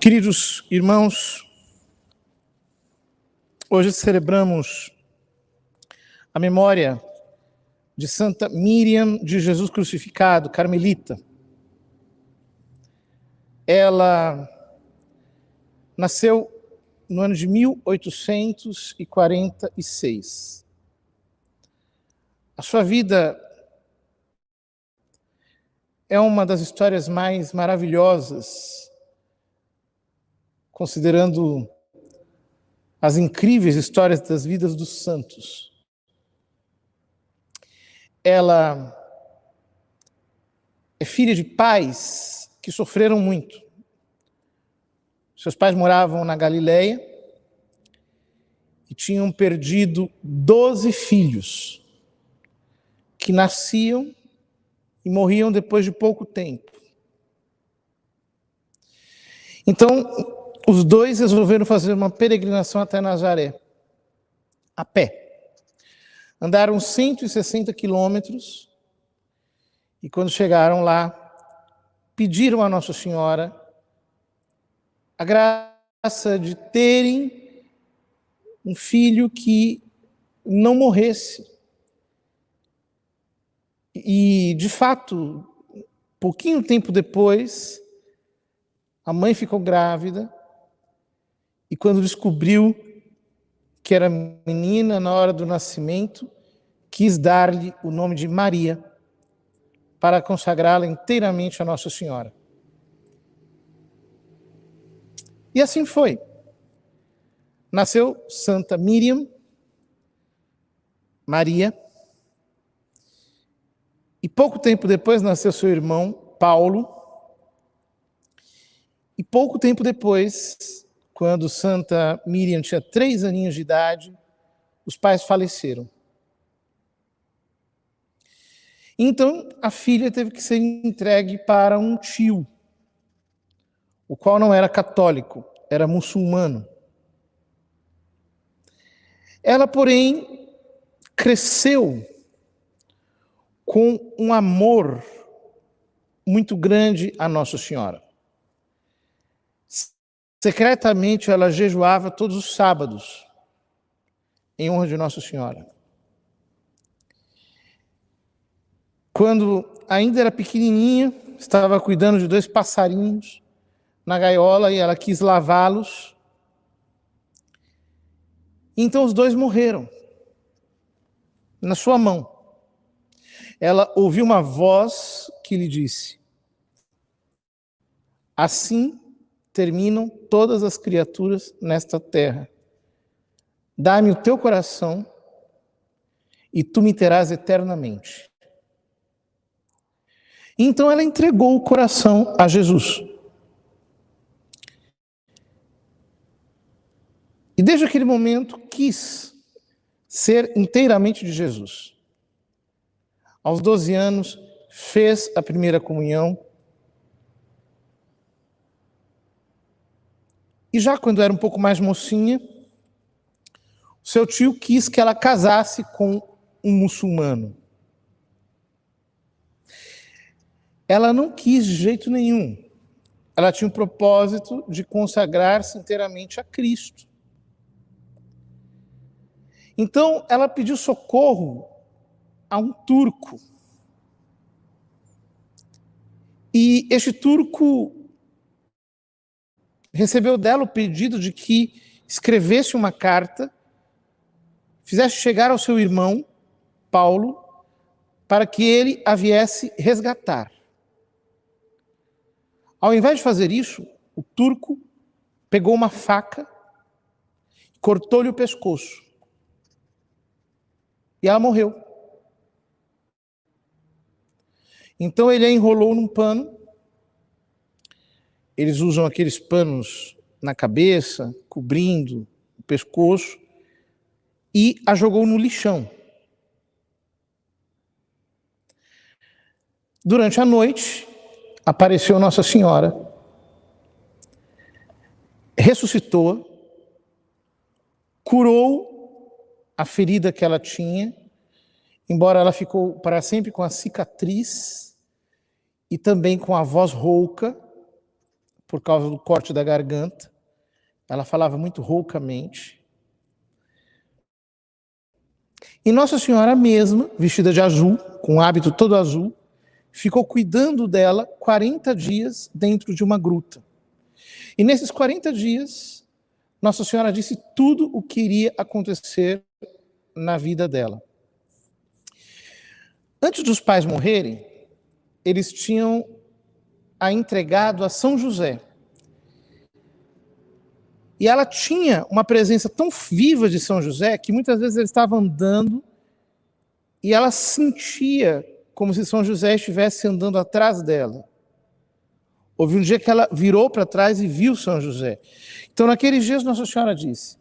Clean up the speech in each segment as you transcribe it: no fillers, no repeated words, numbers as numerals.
Queridos irmãos, hoje celebramos a memória de Santa Míriam de Jesus Crucificado, carmelita. Ela nasceu no ano de 1846. A sua vida é uma das histórias mais maravilhosas, considerando as incríveis histórias das vidas dos santos. Ela é filha de pais que sofreram muito. Seus pais moravam na Galileia e tinham perdido 12 filhos que nasciam e morriam depois de pouco tempo. Então, os dois resolveram fazer uma peregrinação até Nazaré, a pé. Andaram 160 quilômetros e quando chegaram lá, pediram a Nossa Senhora a graça de terem um filho que não morresse. E, de fato, pouquinho tempo depois, a mãe ficou grávida e quando descobriu que era menina na hora do nascimento, quis dar-lhe o nome de Maria para consagrá-la inteiramente a Nossa Senhora. E assim foi. Nasceu Santa Míriam, Maria, e pouco tempo depois nasceu seu irmão Paulo, e pouco tempo depois, quando Santa Míriam tinha 3 aninhos de idade, os pais faleceram. Então, a filha teve que ser entregue para um tio, o qual não era católico, era muçulmano. Ela, porém, cresceu com um amor muito grande a Nossa Senhora. Secretamente, ela jejuava todos os sábados, em honra de Nossa Senhora. Quando ainda era pequenininha, estava cuidando de 2 passarinhos na gaiola e ela quis lavá-los. Então os 2 morreram na sua mão. Ela ouviu uma voz que lhe disse: assim terminam todas as criaturas nesta terra. Dá-me o teu coração e tu me terás eternamente. Então ela entregou o coração a Jesus. E desde aquele momento quis ser inteiramente de Jesus. Aos 12 anos, fez a primeira comunhão. E já quando era um pouco mais mocinha, seu tio quis que ela casasse com um muçulmano. Ela não quis de jeito nenhum. Ela tinha o propósito de consagrar-se inteiramente a Cristo. Então, ela pediu socorro a um turco. E este turco recebeu dela o pedido de que escrevesse uma carta, fizesse chegar ao seu irmão, Paulo, para que ele a viesse resgatar. Ao invés de fazer isso, o turco pegou uma faca, cortou-lhe o pescoço. E ela morreu. Então ele a enrolou num pano. Eles usam aqueles panos na cabeça, cobrindo o pescoço, e a jogou no lixão. Durante a noite, apareceu Nossa Senhora, ressuscitou, curou a ferida que ela tinha, embora ela ficou para sempre com a cicatriz e também com a voz rouca, por causa do corte da garganta. Ela falava muito roucamente. E Nossa Senhora mesma, vestida de azul, com o hábito todo azul, ficou cuidando dela 40 dias dentro de uma gruta. E nesses 40 dias, Nossa Senhora disse tudo o que iria acontecer na vida dela. Antes dos pais morrerem, eles tinham a entregado a São José. E ela tinha uma presença tão viva de São José que muitas vezes ele estava andando e ela sentia como se São José estivesse andando atrás dela. Houve um dia que ela virou para trás e viu São José. Então, naqueles dias, Nossa Senhora disse: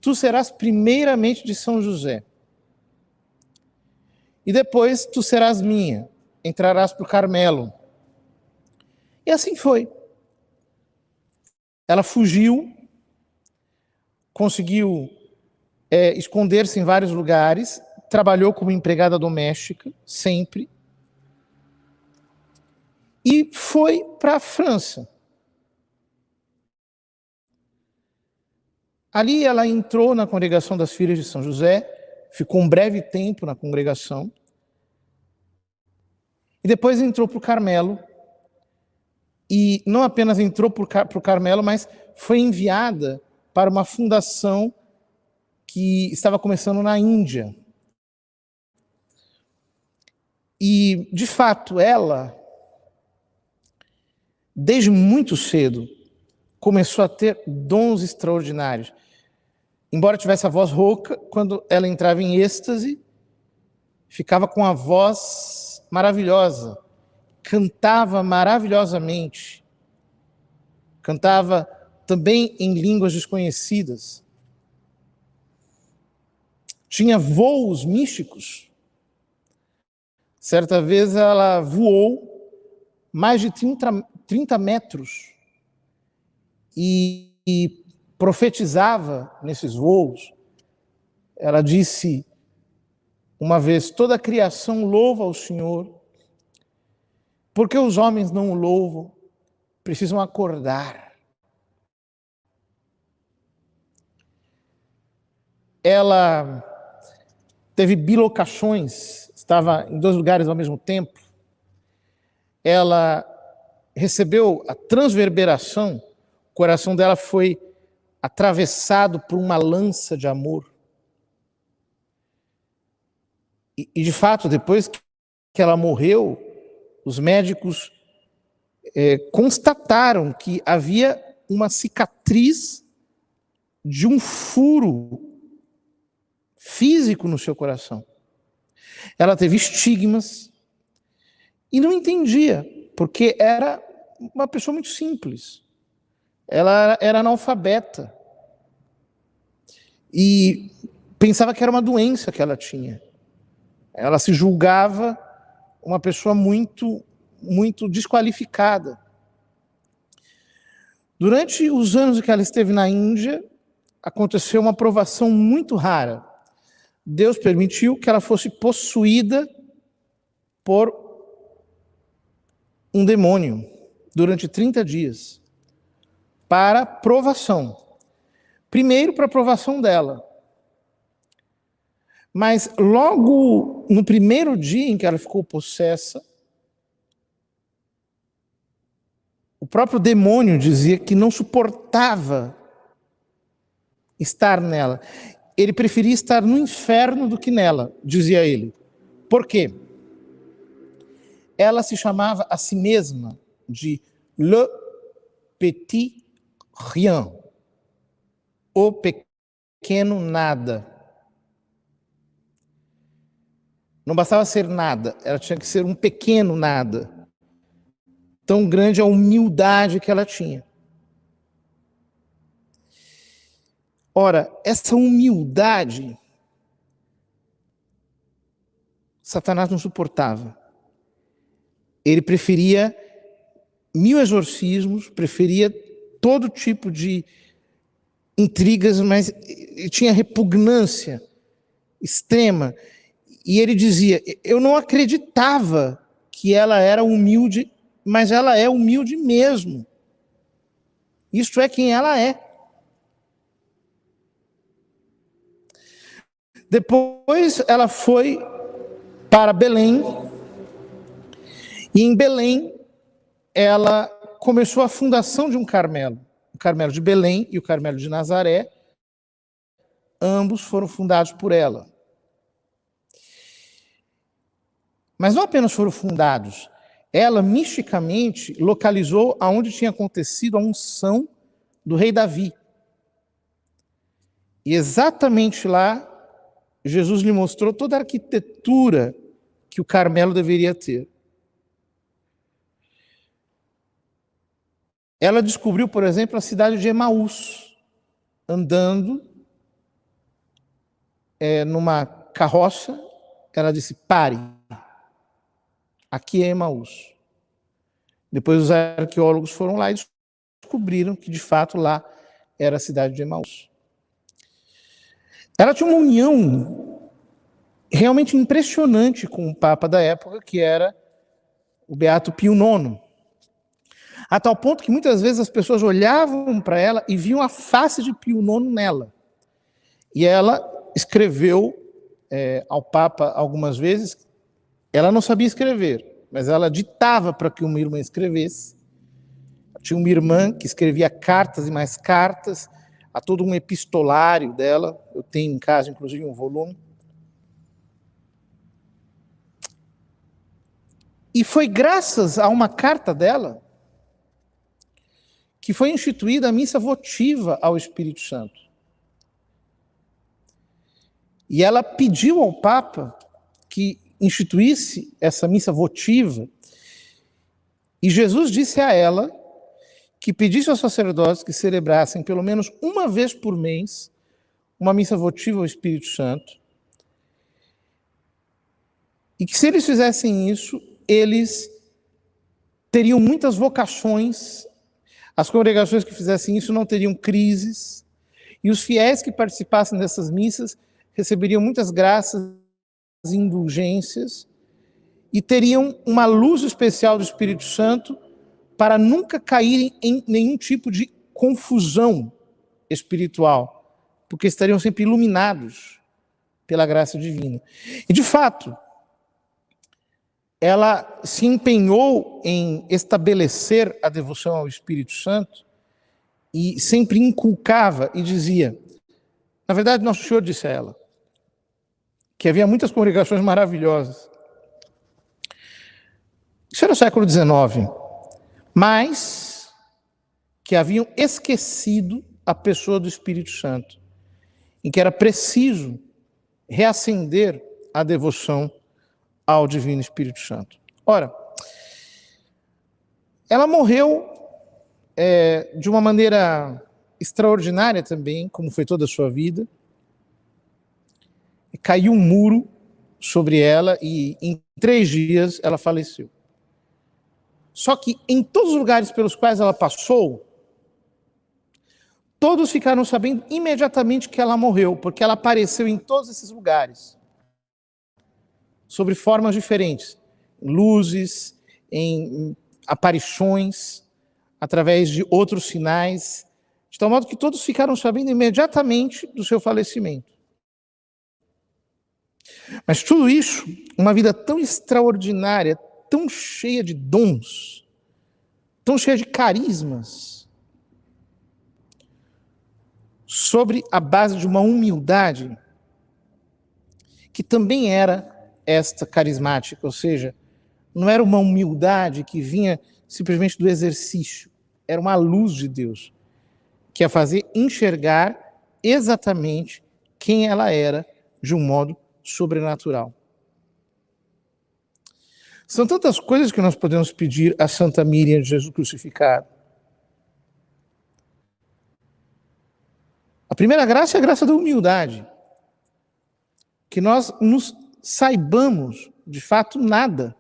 tu serás primeiramente de São José. E depois tu serás minha, entrarás para o Carmelo. E assim foi. Ela fugiu, conseguiu esconder-se em vários lugares, trabalhou como empregada doméstica, sempre, e foi para a França. Ali ela entrou na congregação das Filhas de São José, ficou um breve tempo na congregação, e depois entrou para o Carmelo, e não apenas entrou para o Carmelo, mas foi enviada para uma fundação que estava começando na Índia. E, de fato, ela, desde muito cedo, começou a ter dons extraordinários. Embora tivesse a voz rouca, quando ela entrava em êxtase, ficava com a voz maravilhosa, cantava maravilhosamente, cantava também em línguas desconhecidas. Tinha voos místicos. Certa vez ela voou mais de 30 metros e profetizava nesses voos. Ela disse uma vez: toda a criação louva ao Senhor, porque os homens não o louvam, precisam acordar. Ela teve bilocações, estava em 2 lugares ao mesmo tempo. Ela recebeu a transverberação, o coração dela foi atravessado por uma lança de amor. E de fato, depois que ela morreu, os médicos constataram que havia uma cicatriz de um furo físico no seu coração. Ela teve estigmas e não entendia, porque era uma pessoa muito simples. Ela era analfabeta e pensava que era uma doença que ela tinha. Ela se julgava uma pessoa muito desqualificada. Durante os anos que ela esteve na Índia, aconteceu uma provação muito rara. Deus permitiu que ela fosse possuída por um demônio durante 30 dias, para provação. Primeiro, para a provação dela. Mas logo no primeiro dia em que ela ficou possessa, o próprio demônio dizia que não suportava estar nela. Ele preferia estar no inferno do que nela, dizia ele. Por quê? Ela se chamava a si mesma de Le Petit Rien, o pequeno nada. Não bastava ser nada, ela tinha que ser um pequeno nada. Tão grande a humildade que ela tinha. Ora, essa humildade, Satanás não suportava. Ele preferia 1000 exorcismos, preferia todo tipo de intrigas, mas ele tinha repugnância extrema. E ele dizia: eu não acreditava que ela era humilde, mas ela é humilde mesmo. Isto é quem ela é. Depois ela foi para Belém, e em Belém ela começou a fundação de um Carmelo. O Carmelo de Belém e o Carmelo de Nazaré, ambos foram fundados por ela. Mas não apenas foram fundados, ela misticamente localizou aonde tinha acontecido a unção do rei Davi. E exatamente lá, Jesus lhe mostrou toda a arquitetura que o Carmelo deveria ter. Ela descobriu, por exemplo, a cidade de Emaús, andando numa carroça. Ela disse: pare, aqui é Emaús. Depois os arqueólogos foram lá e descobriram que de fato lá era a cidade de Emaús. Ela tinha uma união realmente impressionante com o Papa da época, que era o Beato Pio IX. A tal ponto que muitas vezes as pessoas olhavam para ela e viam a face de Pio IX nela. E ela escreveu ao Papa algumas vezes. Ela não sabia escrever, mas ela ditava para que uma irmã escrevesse. Tinha uma irmã que escrevia cartas e mais cartas, a todo um epistolário dela. Eu tenho em casa, inclusive, um volume. E foi graças a uma carta dela que foi instituída a missa votiva ao Espírito Santo. E ela pediu ao Papa que instituísse essa missa votiva, e Jesus disse a ela que pedisse aos sacerdotes que celebrassem pelo menos uma vez por mês uma missa votiva ao Espírito Santo, e que se eles fizessem isso, eles teriam muitas vocações. As congregações que fizessem isso não teriam crises, e os fiéis que participassem dessas missas receberiam muitas graças e indulgências, e teriam uma luz especial do Espírito Santo para nunca caírem em nenhum tipo de confusão espiritual, porque estariam sempre iluminados pela graça divina. E, de fato, ela se empenhou em estabelecer a devoção ao Espírito Santo e sempre inculcava e dizia, na verdade, Nosso Senhor disse a ela, que havia muitas congregações maravilhosas. Isso era o século XIX, mas que haviam esquecido a pessoa do Espírito Santo, em que era preciso reacender a devoção ao Divino Espírito Santo. Ora, ela morreu de uma maneira extraordinária também, como foi toda a sua vida. Caiu um muro sobre ela e em 3 dias ela faleceu. Só que em todos os lugares pelos quais ela passou, todos ficaram sabendo imediatamente que ela morreu, porque ela apareceu em todos esses lugares, sobre formas diferentes, luzes, em aparições, através de outros sinais, de tal modo que todos ficaram sabendo imediatamente do seu falecimento. Mas tudo isso, uma vida tão extraordinária, tão cheia de dons, tão cheia de carismas, sobre a base de uma humildade que também era esta carismática, ou seja, não era uma humildade que vinha simplesmente do exercício, era uma luz de Deus, que a fazia enxergar exatamente quem ela era de um modo sobrenatural. São tantas coisas que nós podemos pedir a Santa Míriam de Jesus crucificado. A primeira graça é a graça da humildade. Que nós nos saibamos, de fato, nada.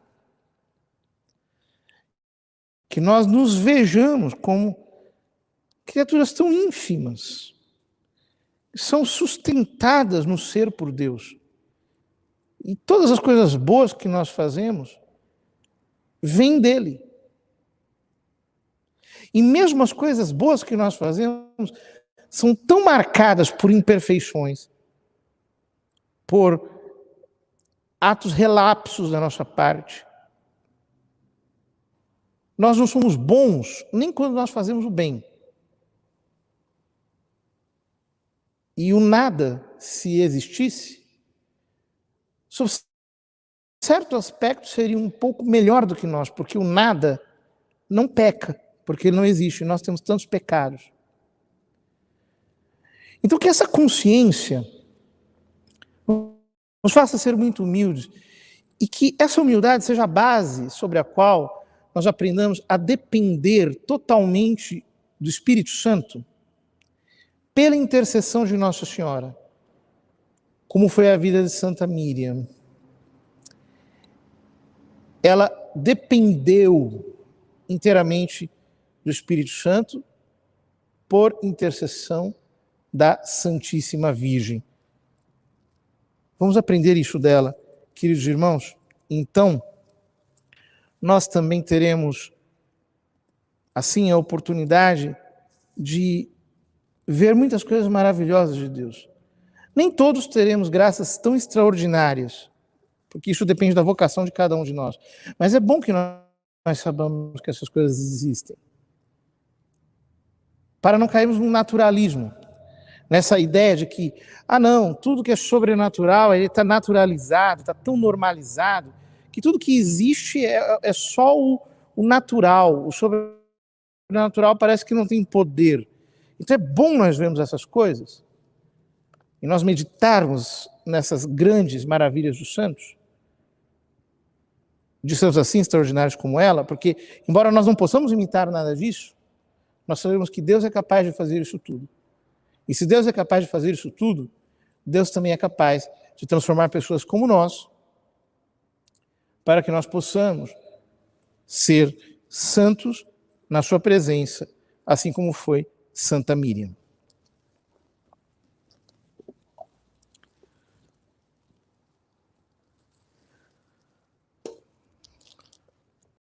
Que nós nos vejamos como criaturas tão ínfimas, que são sustentadas no ser por Deus. E todas as coisas boas que nós fazemos vêm dele. E mesmo as coisas boas que nós fazemos são tão marcadas por imperfeições, por atos relapsos da nossa parte. Nós não somos bons nem quando nós fazemos o bem. E o nada, se existisse, sob certo aspecto seria um pouco melhor do que nós, porque o nada não peca, porque ele não existe, nós temos tantos pecados. Então que essa consciência nos faça ser muito humildes e que essa humildade seja a base sobre a qual nós aprendamos a depender totalmente do Espírito Santo pela intercessão de Nossa Senhora, como foi a vida de Santa Míriam. Ela dependeu inteiramente do Espírito Santo por intercessão da Santíssima Virgem. Vamos aprender isso dela, queridos irmãos? Então, nós também teremos, assim, a oportunidade de ver muitas coisas maravilhosas de Deus. Nem todos teremos graças tão extraordinárias, porque isso depende da vocação de cada um de nós. Mas é bom que nós saibamos que essas coisas existem, para não cairmos no naturalismo, nessa ideia de que, não, tudo que é sobrenatural, ele está naturalizado, está tão normalizado, que tudo que existe é só o natural, o sobrenatural parece que não tem poder. Então é bom nós vermos essas coisas e nós meditarmos nessas grandes maravilhas dos santos, de santos assim extraordinários como ela, porque embora nós não possamos imitar nada disso, nós sabemos que Deus é capaz de fazer isso tudo. E se Deus é capaz de fazer isso tudo, Deus também é capaz de transformar pessoas como nós, para que nós possamos ser santos na sua presença, assim como foi Santa Míriam.